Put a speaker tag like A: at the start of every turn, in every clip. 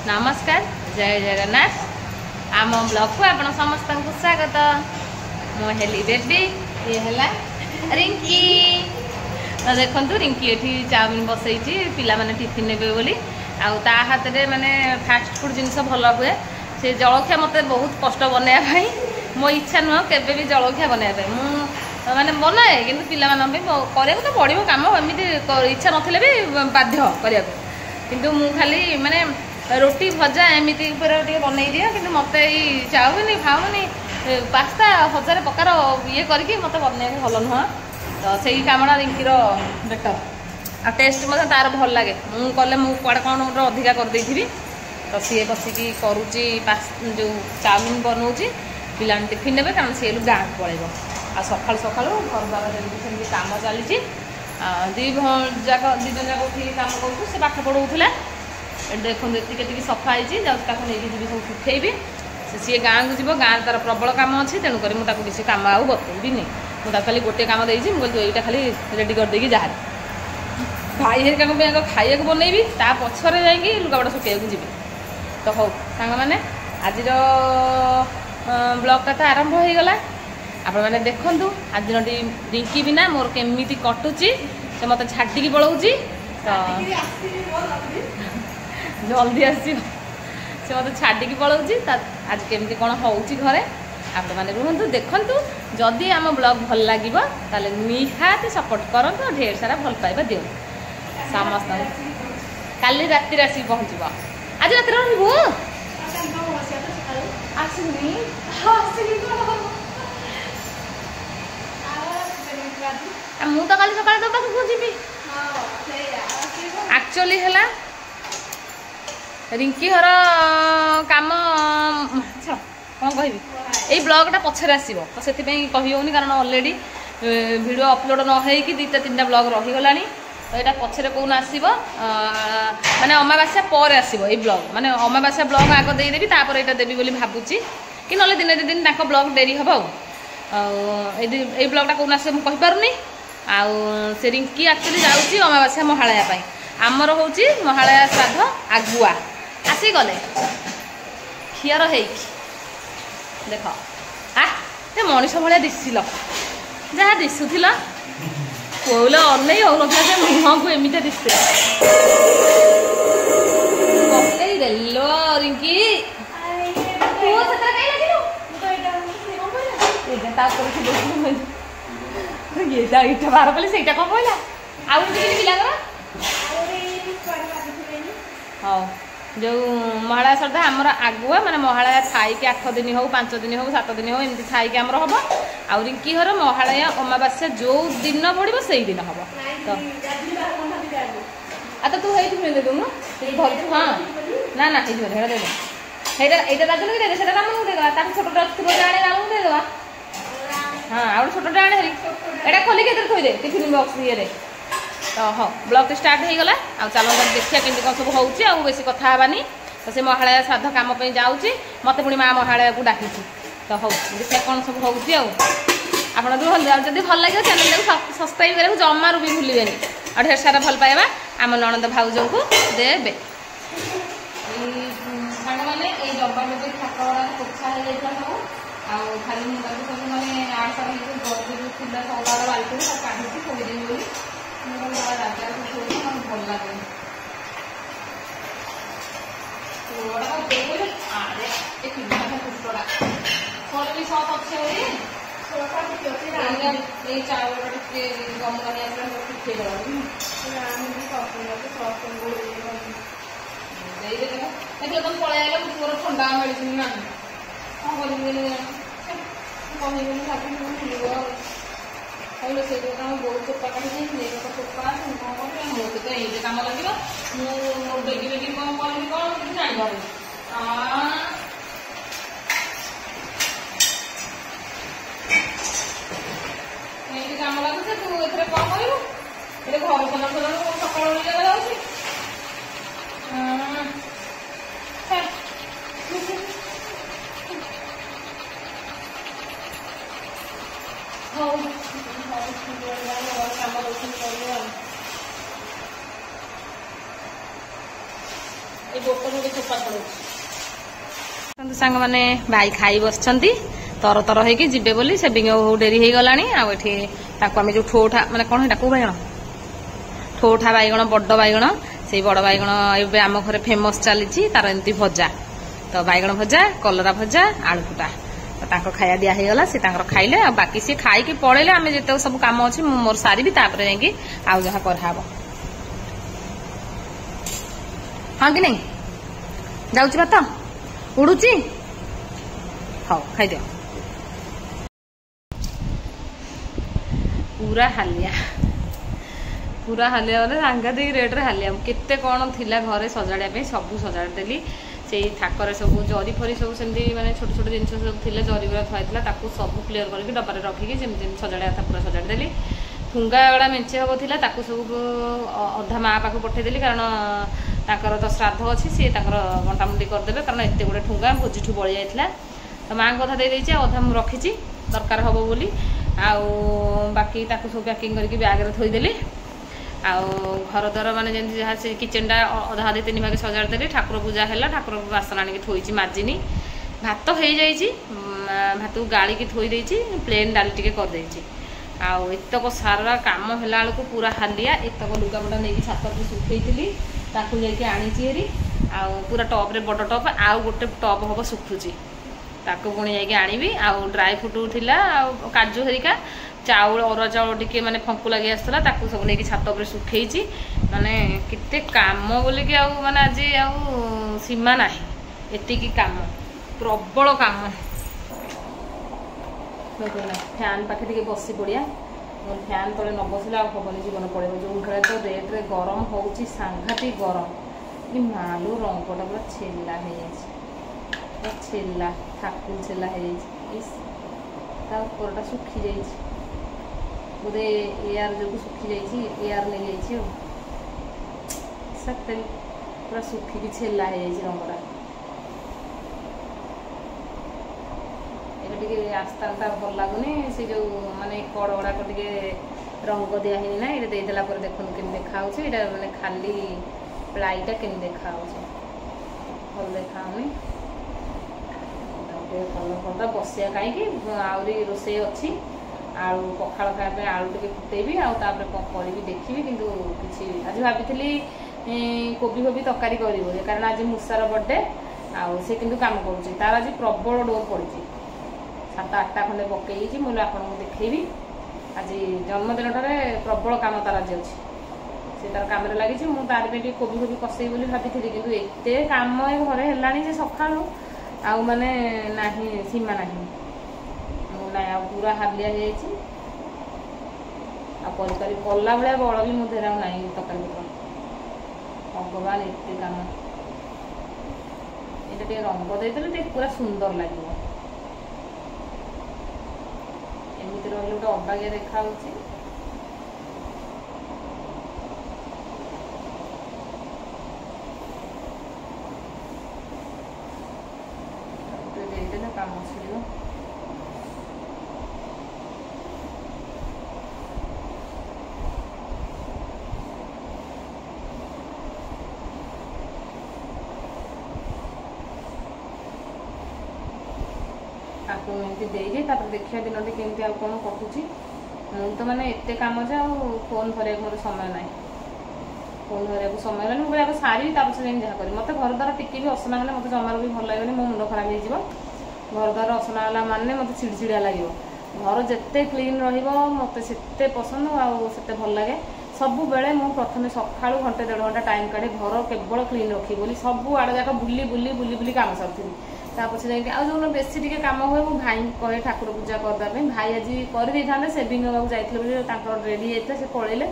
A: नमस्कार जय जगन्नाथ आम ब्लॉग को आपण समस्त को स्वागत मु हेली बेबी ये है रिंकी तो देखु रिंकी ये चाउमिन बसई पिला माने टिफिन ने बोली आ हाथ में माने फास्ट फूड जिनस भल हुए से जलखिया मत बहुत कष्ट बनवाई मो इच्छा नुह के जलखिया बनवाई माने बनाए कि पिला करा तो पड़ो कम एमती इच्छा नथिले भी बाध्य करा किंतु मु खाली माने रोटी भजा एमती बनई दिया कि मत चाउमिन फाउमिन पास्ता 1000 प्रकार ये करके मत बनने भल नुह तो से कामटा रिंकीर बेटर आ टेस्ट मतलब तार भल लगे मु कले मु कड़े कौन गोटे अधिका करदे तो सी बसिकी करुच्ची जो चाउमिन बनाऊँगी पिला टिफिन ने कारण सी गाँव पलैब आ सकाल सकाल घर द्वारा सेमती कम चली दी जाक दिजन जाक उठी कम करूँ से पाठ पढ़ाऊला देखो ये सफा होती नहीं जी सब सुखेबी सी गाँव को जीव गाँव तार प्रबल कम अच्छी तेणुक मुझे बेसी कम आउ बतईबी मुझे खाली गोटे कम देती मुझे यहाँ खाली रेडी करदेगी जहाँ भाई हेरिका खाया बनईबी ता पछरे जाकि लुगापटा सुखा जी तो हौ सांग मैंने आज ब्लॉगटा तो आरंभ हो गला आपण मैंने देखु आज दिन रिंकी बिना मोर केमी कटुची से मत झाटिकी पलाऊँगी तो जल्दी आस मत छाड़ी पलाऊँगी आज केमी कौन हो घरे आप मैंने रुहतु देखु जदि आम ब्लॉग भल लगे ताले निहाती सपोर्ट करूँ ढेर सारा भल पाइबा दिखाँ समस्त काली राति आसिक पहुँचब आज रात रही मु तो काली सकाल तो पाखु जी एक्चुअली है रिंकी हर काम कौन कह ये ब्लॉगटा पछरे आसो तो से कही कारण ऑलरेडी वीडियो अपलोड न होगी 2-3टा ब्लॉग रहीगला तो यहाँ पछरे कौन आसो माने अमावास्या पर आसो ये ब्लॉग माने अमावास्या ब्लॉग आग देदेवी तापर यहाँ देवी बोली भावुची कि ना दिने 2 दिन ब्लॉग डेरी हम ये ब्लॉगटा कौन आस मुझे आउ से रिंकी एक्चुअली जाऊँगी अमावास्या महालया आमर हूँ महालया श्राद्ध आगुआ आसी गले खीर हो देख आ मनीष भाया दिशिल जहाँ दिशुला कोल अनै हो मुह को एमती दिशे देलो रिंकी इटा बाहर कले से कौन कहला पिला हाँ जो महालया श्रद्धा आमर आगुआ माने महालया थाई 8 दिन हो 5 दिन हो 7 दिन हो एमती थाई आमर हम आ रिंकी घर महालया अमावास्या जो दिन पड़ो से दिन हम तो आ तो तू है दे दूँ हाँ ना ना ये दे यहाँ राजन की दे राम को देदेगा छोटा थी आने राम को देदेगा हाँ आउ छोटा आने हरी यहाँ खोलिक थोदे टिफिन बॉक्स ये तो हाँ ब्लॉग तो स्टार्ट हो गला आ चलो देखिए केमती कौन सब हो बेसी कथा हबानी तो से महालया श्राद्ध कम जाऊँगी मत पुणी माँ महालया को डाकी तो हौ देखिए कौन सब हो जब भल लगे चैनल को सब्सक्राइब करा जमारू भी भूलें और ढेर सारा भल पाइबा आम ननद भाउज को देवे सांग मैंने ये डब्बा में ठाक पोछा हो जाता सब खाली सब मैंने आड़ सारा गरदी थी सौदा बाल्टी काढ़ी थोड़ी बोली राजा को भल लगे भी सस अच्छे चावल गम देखिए तुम पलैया मोर ठंडा मेडिसिन ना कौन कह कहले से बहुत चोपा काटी चोपा कौन कर मोटे तो ये कम लगे मोर बेगी बेगी कौन करी कौन कि जानवर कम लगे तू ए कौन कर घर खोला खोला सकाल जाऊँगी सांग मैंने भाई खाई बस तर तर होगी जीवे बोली से डेरी हो गला आम जो ठोठा माने कौन कौ बैगण ठोठा बैगण बड़ बैगण से बड़ बैगण ए आम घर फेमस चली तार एमती भजा तो बैगण भजा कलरा भजा आलू फुटा तो खाया दिया गला सी खाइले बाकी सी खाई पड़े आम जिते सब कम अच्छी मोर सारी जाकि आउ जहाँ कराब हाँ कि नहीं जाऊँच भात उड़ुची हाँ खाई पूरा हालिया बोले सांघातिक रेट्रे हालिया केते कौन थिला घरे सजाड़ा सब सजाड़ी से थाकर सब जरी फरी सब सेमती माने छोट छोट जिन सब थे जरी गुरा थी सब क्लीयर करके डबारे रखिकी जमी सजाड़ा था पूरा सजाड़ी ठुंगा गुड़ा मेचे हम था सब अधा माँ पाख पठेदेली कारण ताकर तो श्राद्ध अच्छी सी बंटामुंडी करदे कारण एत गुड़े ठुंगा भोजी बड़ी जाता तो माँ अधा दे अधा मुझे रखी दरकार हम बोली बाकी सब पैकिंग करके ब्यागे थोदेली घर द्वार माने जमी जहाँ से किचेनटा अधा अधे 3 भाग सजाड़ी ठाकुर पूजा है ठाकुर बासन आनिक थोड़ी माजिनी भात हो जाइए भात को गाड़ी की थोड़ी प्लेन डाली टी करदे आतक सारा कम है को पूरा हालिया एतक लुगापटा नहीं छात पर सुखी ताकू जाकि आनी पूरा टप्रे बड़ टप आउ गोटे टप हम सुखुची ताकू पुणी जाकि आनी आउ ड्राई फ्रुट थिला काजू हरिका चाउल अरुआ चाउल टिके माने फंकु लगी आसला ताकू सब नहीं छात पर सुखेची माने केते काम बोलिकी आउ माने आज आउ सीमा नाही एतिकी काम प्रबल काम फैन पाखे टिके बसी पड़िया फैन तले न बसले आबनी जीवन पड़े जो भाई तो रेट्रे गरम होची सांघातिक गरम ये मालू रंगटा पूरा छेला हो छेला ठाकुर छेला होता सुखी जा बोधे एयार जो सुखी जा एयार नहीं जाइए सत्य पूरा सुखिकी छेला हो रंगटा टे आस्ता भल लगुनि से जो माने कड़ गुड़ाक टे रंग दिहनी ना ये देदेला देखो केम देखा माने खाली प्लाईटा केम देखा भल देखाऊनी कलर कलर बसिया कहीं आहरी रोसे अच्छी आलू पखाड़ खायापे आलू टे फुटेबी आउे कौन करी देखी किंतु किसी आज भाभी कोबी फोबी तरकारी कर कारण आज मूषार बर्थडे आउ से किंतु काम करुँच तार आज प्रबल डोर पड़ी 7-8टा खंडे पकई मुझे आपको देखी आज जन्मदिन प्रबल कम तार आज अच्छी से तार कम लगी मुझे तार कोबी फोबी कसई बोली भाभी किंतु एत कम घरे है सका आउ माने नहीं सीमा नहीं ना पूरा हालिया करी कला भाया बल भी मुझे ना तरकारी पत्र भगवान एत कम ये रंग देदेले पूरा सुंदर लगे एमती रही गोटे अबागिया देखा देदेले काम छुड़ आपको एमती देजे देखिए दिन केमती आ कौन कटुची मुझे तो मैंने एत कम जे फोन धरिया मोर समय ना फोन धरिया समय ना मुझे सारी जहाँ करी मत घर द्वारा टिके भी असना है मत जमार भी भल लगे मो मुंड खराब हो घर द्वार असना है मानने मत चिड़चिड़ा लगे घर जिते क्लीन रत से पसंद आते भल लगे सब बेले मु प्रथम सका घंटे 1.5 घंटा टाइम काढ़े घर केवल क्लीन रखी बोली सब आड़ जाक बुली बुली बुली बुली काम सरी तापछे जाकि जो बेसी टिके काम हुए मो भाई कहे ठाकुर पूजा करदे भाई आज कर सेविंग जाते रेडी जाते से पड़े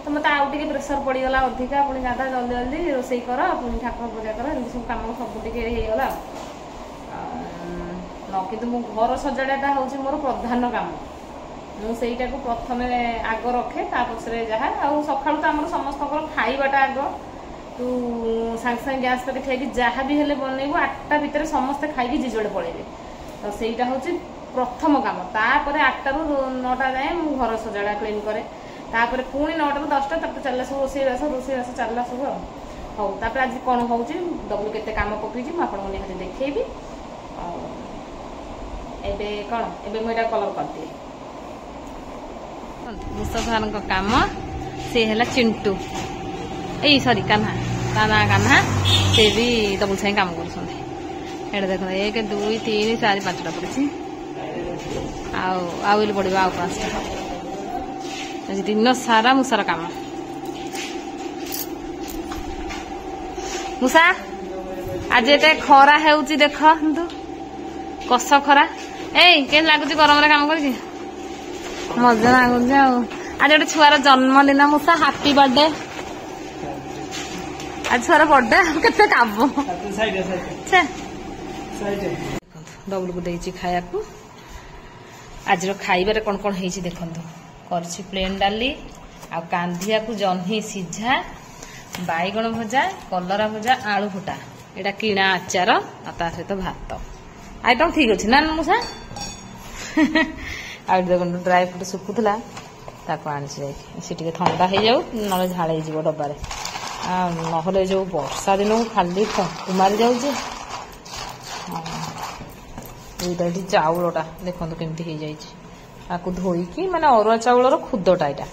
A: तो मत आउ टे प्रेसर पड़गला अधिका पुणी गाधा जल्दी जल्दी रोसई कर पुणी ठाकुर पूजा कर एम सब कम सब होगला न कि मो घर सजाड़ाटा हूँ मोर प्रधान काम मुझे प्रथम आग रखे पछरे जहाँ आउ सका तो आम समस्त खाइबाटा आग तू सांगे सांगे गैस पाखे ठे जहाँ भी हेल्ले बनइबू 8टा भितर समस्ते खाई जिजुड़े पड़े तो सहीटा हूँ प्रथम कम तापर 8टा रू 9टा जाए मु घर सजाड़ा क्लीन करे तापर पुणी 9टा रू 10टा तक चलला सब रोसईबास चलला सब ହଉ ତାପରେ ଆଜି କ'ଣ ହେଉଛି ଡବ୍ଲୁ କେତେ କାମ ପକେଇଛି ମୁଁ ଆପଣଙ୍କୁ ନିହାତି ଦେଖେଇବି। ଆଉ ଏବେ କ'ଣ ଏବେ ମୁଁ ଏଇଟା କଲର୍ କରିଦିଏ। ମୁସଫାରଙ୍କ କାମ ସେ ହେଲା ଚିଣ୍ଟୁ ଏଇ ସରି କାହ୍ନା ତା ନାଁ କାହ୍ନା ସେ ବି ଡବଲ ସାଙ୍ଗେ କାମ କରୁଛନ୍ତି। ଏଇଟା ଦେଖନ୍ତୁ 1 2 3 4 5ଟା ପଡ଼ିଛି ଆଉ ଏଠି ପଡ଼ିବ ଆଉ 5ଟା। ଆଜି ଦିନ ସାରା ମୂଷାର କାମ। ମୂଷା ଆଜି ଏତେ ଖରା ହେଉଛି ଦେଖନ୍ତୁ କଷ ଖରା। ଏଇ କେମିତି ଲାଗୁଛି ଗରମରେ କାମ କରିକି? ମଜା ଲାଗୁଛି। ଆଉ ଆଜି ଗୋଟେ ଛୁଆର ଜନ୍ମଦିନ ମୂଷା ହାପି ବର୍ଥଡେ। ଆଜି ଛୁଆର ବର୍ଥଡେ କେତେ କାମ। ଡବଲକୁ ଦେଇଛି ଖାଇବାକୁ। ଆଜିର ଖାଇବାରେ କ'ଣ କ'ଣ ହେଇଛି ଦେଖନ୍ତୁ। କରିଛି ପ୍ଲେନ୍ ଡାଲି ଆଉ କାନ୍ଧିଆକୁ ଜହ୍ନି ସିଝା ବାଇଗଣ ଭଜା କଲରା ଭଜା ଆଳୁ ଫୁଟା ଏଇଟା କିଣା ଆଚାର ଆଉ ତା ସହିତ ଭାତ ଆଇଟମ୍ ଠିକ୍ ଅଛି ନା ମୂଷା। ଆଉ ଦେଖନ୍ତୁ ଡ୍ରାଏ ଫ୍ରୁଟ୍ ଶୁଖୁଥିଲା ତାକୁ ଆଣିଛି ଯାଇକି ସେ ଟିକେ ଥଣ୍ଡା ହେଇଯାଉ ନହେଲେ ଝାଳ ହେଇଯିବ ଡବାରେ। ଆଉ ନହେଲେ ଯୋଉ ବର୍ଷା ଦିନକୁ ଖାଲି ଫଙ୍କୁ ମାରି ଯାଉଛି। ଏଇଟା ଏଠି ଚାଉଳଟା ଦେଖନ୍ତୁ କେମିତି ହେଇଯାଇଛି। ତାକୁ ଧୋଇକି ମାନେ ଅରୁଆ ଚାଉଳର ଖୁଦଟା ଏଇଟା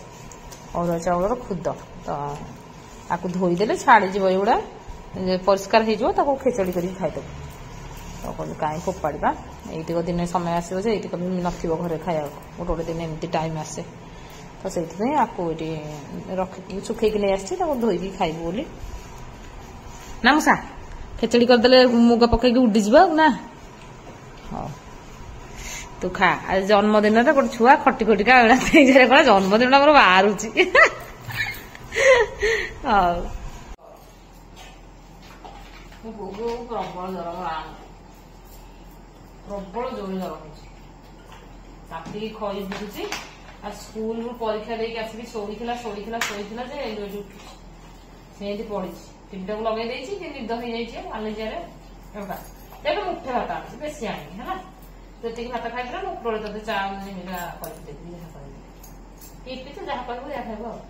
A: ଅରୁଆ ଚାଉଳର ଖୁଦ ତ ତାକୁ ଧୋଇଦେଲେ ଛାଡ଼ିଯିବ ଏଗୁଡ଼ା ପରିଷ୍କାର ହେଇଯିବ। ତାକୁ ଖେଚଡ଼ି କରିକି ଖାଇଦେବୁ। ତ କହିଲି କାହିଁ ଫୋପାଡ଼ିବା ଏଇଟିକ ଦିନେ ସମୟ ଆସିବ ଯେ ଏଇଟିକ ବି ନଥିବ ଘରେ ଖାଇବାକୁ ଗୋଟେ ଗୋଟେ ଦିନ ଏମିତି ଟାଇମ୍ ଆସେ। ତ ସେଇଥିପାଇଁ ଆକୁ ଏଠି ରଖିକି ଶୁଖେଇକି ନେଇ ଆସିଛି ତାକୁ ଧୋଇକି ଖାଇବୁ ବୋଲି। ନା ମୂଷା ଖେଚଡ଼ି କରିଦେଲେ ମୁଗ ପକେଇକି ଉଡ଼ିଯିବ ଆଉ ନା। ହଉ ତୁ ଖା। ଆଜି ଜନ୍ମଦିନରେ ଗୋଟେ ଛୁଆ ଖଟି ଖଟିକା କଣ ଜନ୍ମଦିନଟା ମୋର ବାହାରୁଛି। ହଉ ପ୍ରବଳ ଜର ପ୍ରବଳ ଜୋର ଜର ହଉଛି। ରାତିକି ଖଇ ବୁଝୁଛି ଆଉ ସ୍କୁଲରୁ ପରୀକ୍ଷା ଦେଇକି ଆସିକି ଶୋଇଥିଲା ଯେ ଉଠୁଛି ସେମିତି ପଡିଛି। ଟିଭିଟାକୁ ଲଗେଇ ଦେଇଛି ଯେ ନିଦ ହେଇଯାଇଛି ଆଲେଜିଆରେ। ଏବେ ମୁଠେ ଭାତ ଆଣିଛି ବେଶୀ ଆଣିନି ହେଲା। ଯେତିକି ଭାତ ଖାଇଥିଲା ମୁଁ ଉପରବେଳେ ତତେ ଚା କରିଦେବି ଯାହା କରିବି ଇପି ତ ଯାହା କରିବୁ ଯାହା ଖାଇବ ଆଉ।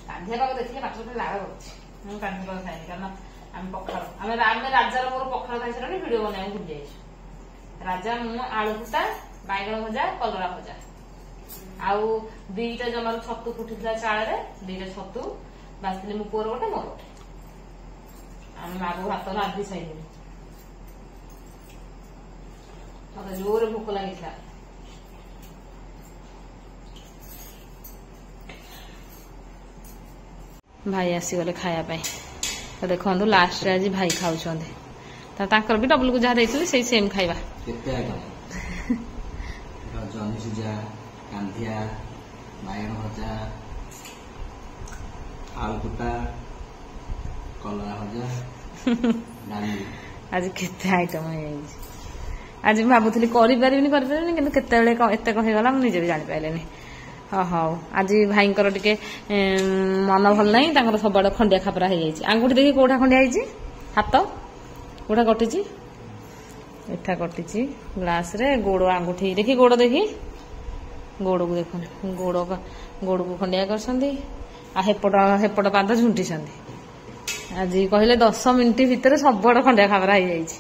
A: କାନ୍ଧିଆ ପାଗ ଦେଖିଲେ ମାଛ ଲାଳ କରୁଛି। ମୁଁ କାନ୍ଧି ପାଗ ଖାଇନି କାରଣ ଆମେ ପଖାଳ ଆମେ ରାଜାର ମୋର ପଖାଳ ଖାଇସାରିଲାଣି ଭିଡିଓ ବନେଇବାକୁ ଭୁଲି ଯାଇଛୁ। ରାଜା ମୁଁ ଆଳୁ ଫୁଟା ବାଇଗଣ ଭଜା କଲରା ଭଜା ଆଉ 2ଟା ଜମାରୁ ଛତୁ ଫୁଟିଥିଲା ଚାଳରେ 2ଟା ଛତୁ ବାସିଥିଲି ମୋ ପୁଅର ଗୋଟେ ମୋର ଗୋଟେ। ଆମେ ମାଗୁ ଭାତ ରାନ୍ଧି ସାଇଲୁଣି। ମତେ ଜୋରେ ଭୋକ ଲାଗିଥିଲା। ଭାଇ ଆସିଗଲେ ଖାଇବା ପାଇଁ। ତ ଦେଖନ୍ତୁ ଲାଷ୍ଟରେ ଆଜି ଭାଇ ଖାଉଛନ୍ତି। ତାଙ୍କର ବି ଡବଲକୁ ଯାହା ଦେଇଥିଲି ସେଇ ସେମ୍ ଖାଇବା।
B: ଜହ୍ନି ସିଝା କାନ୍ଧିଆ ବାଇଗଣ ଭଜା ଆଳୁ ଫୁଟା କଲରା ଭଜା ଡାଲି। ଆଜି
A: କେତେ ଆଇଟମ୍ ହେଇଯାଇଛି। ଆଜି ମୁଁ ଭାବୁଥିଲି କରିପାରିବିନି କିନ୍ତୁ କେତେବେଳେ ଏତେ କହିଗଲା ମୁଁ ନିଜେ ବି ଜାଣିପାରିଲିନି। ହଉ ଆଜି ଭାଇଙ୍କର ଟିକେ ମନ ଭଲ ନାହିଁ। ତାଙ୍କର ସବୁଆଡେ ଖଣ୍ଡିଆ ଖାପରା ହେଇଯାଇଛି। ଆଙ୍ଗୁଠି ଦେଖି କୋଉଟା ଖଣ୍ଡିଆ ହେଇଛି ହାତ କୋଉଟା କଟିଛି ଏଠା କଟିଛି ଗ୍ଲାସରେ। ଗୋଡ ଆଙ୍ଗୁଠି ଦେଖି ଗୋଡ ଦେଖି ଗୋଡକୁ ଦେଖନ୍ତୁ ଗୋଡକୁ ଖଣ୍ଡିଆ କରିଛନ୍ତି ଆଉ ହେପଟ ପାଦ ଝୁଣ୍ଟିଛନ୍ତି। ଆଜି କହିଲେ 10 ମିନିଟ୍ ଭିତରେ ସବୁଆଡେ ଖଣ୍ଡିଆ ଖାବରା ହେଇଯାଇଛି।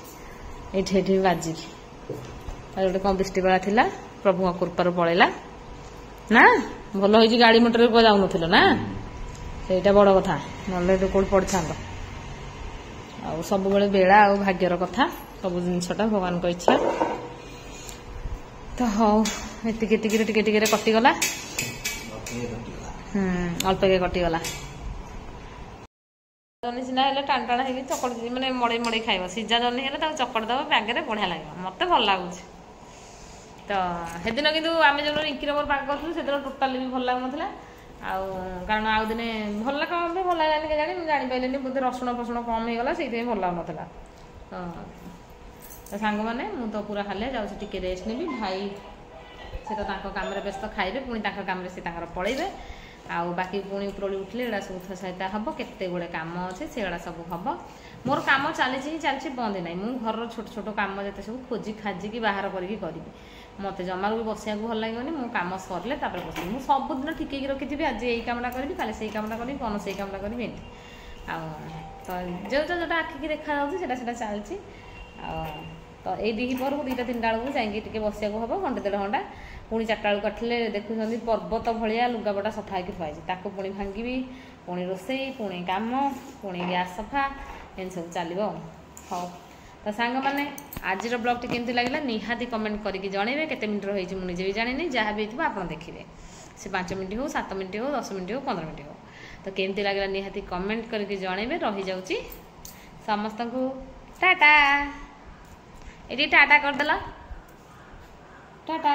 A: ଏଠି ବାଜିକି ଗୋଟେ କଣ ବୃଷ୍ଟିବେଳା ଥିଲା ପ୍ରଭୁଙ୍କ କୃପାରୁ ପଳେଇଲା ନା। ଭଲ ହେଇଛି ଗାଡି ମଟରରେ କୁଆ ଯାଉନଥିଲ ନା ସେଇଟା ବଡ କଥା। ନହେଲେ କୋଉଠି ପଡିଥାନ୍ତ। ଆଉ ସବୁବେଳେ ବେଳା ଆଉ ଭାଗ୍ୟର କଥା ସବୁ ଜିନିଷଟା ଭଗବାନଙ୍କ ଇଚ୍ଛା। ତ ହଉ ଏତିକି ଟିକେ କଟିଗଲା। ଅଳ୍ପକେ କଟିଗଲା। ଜହ୍ନି ସିନା ହେଲେ ଟାଣ ଟାଣ ହେଇକି ଚକଟି ମାନେ ମଡେଇ ଖାଇବ। ସିଝା ଜହ୍ନି ହେଲେ ତାକୁ ଚକଟି ଦବ ବ୍ୟାଗରେ ବଢିଆ ଲାଗିବ। ମତେ ଭଲ ଲାଗୁଛି। ତ ସେଦିନ କିନ୍ତୁ ଆମେ ଯୋଉ ରିଙ୍କିର ମୋର ପାଗ କରୁଥିଲୁ ସେଦିନ ଟୋଟାଲି ବି ଭଲ ଲାଗୁନଥିଲା। ଆଉ କାରଣ ଆଉ ଦିନେ ଭଲ କଣ ବି ଭଲ ଲାଗିଲାନି କେଜାଣି ମୁଁ ଜାଣିପାରିଲିନି। ବୋଧେ ରସୁଣ ଫସୁଣ କମ ହେଇଗଲା ସେଇଥିପାଇଁ ଭଲ ଲାଗୁନଥିଲା। ତ ସାଙ୍ଗମାନେ ମୁଁ ତ ପୁରା ହାଲିଆ ଯାଉଛି ଟିକେ ରେଷ୍ଟ ନେବି। ଭାଇ ସେ ତ ତାଙ୍କ କାମରେ ବ୍ୟସ୍ତ ଖାଇବେ ପୁଣି ତାଙ୍କ କାମରେ ସେ ତାଙ୍କର ପଳେଇବେ। आउ बाकी पुणी उपरली उठिले एड़ा सब उठा सहिता हम केते गुड़े काम अच्छे से सब हम मोर काम चली चलती बंद ना मु घर छोट छोट काम जिते सब खोजी खाजिकी बाहर करी मत जमार भी बसिया भल लगे मो कम सरले बस मुझे सबुदिन ठीक रखी आज यही कामटा करी खाली से कामटा करी कौन से कामटा करी एमती आ जो जोटा आखिकी देखा जाता चलती तो ये द्विपर को 2टा 3टा बेलू जाइए बसिया हम घंटे 1.5 घंटा पुणी 4टा बेलू कटिले देखुं पर्वत भाया लुगापटा सफा होकर थुआई पुणी भांगी पुणी रोसे पुणी काम पुणी गैस सफा एम सब चलो हाँ तो सांग मैंने आज ब्लॉग केमती लगे निहाती कमेंट करके जनइबे केते मिनट रही मुझे भी जानी जहाँ भी हो आप देखिए से 5 मिनट हो 7 मिनट हो 10 मिनट हो 15 मिनट हो तो केमती लगे निहाती कमेंट करके जनइबे रही जाऊँगी समस्त को टाटा ये टाटा करदेला टाटा।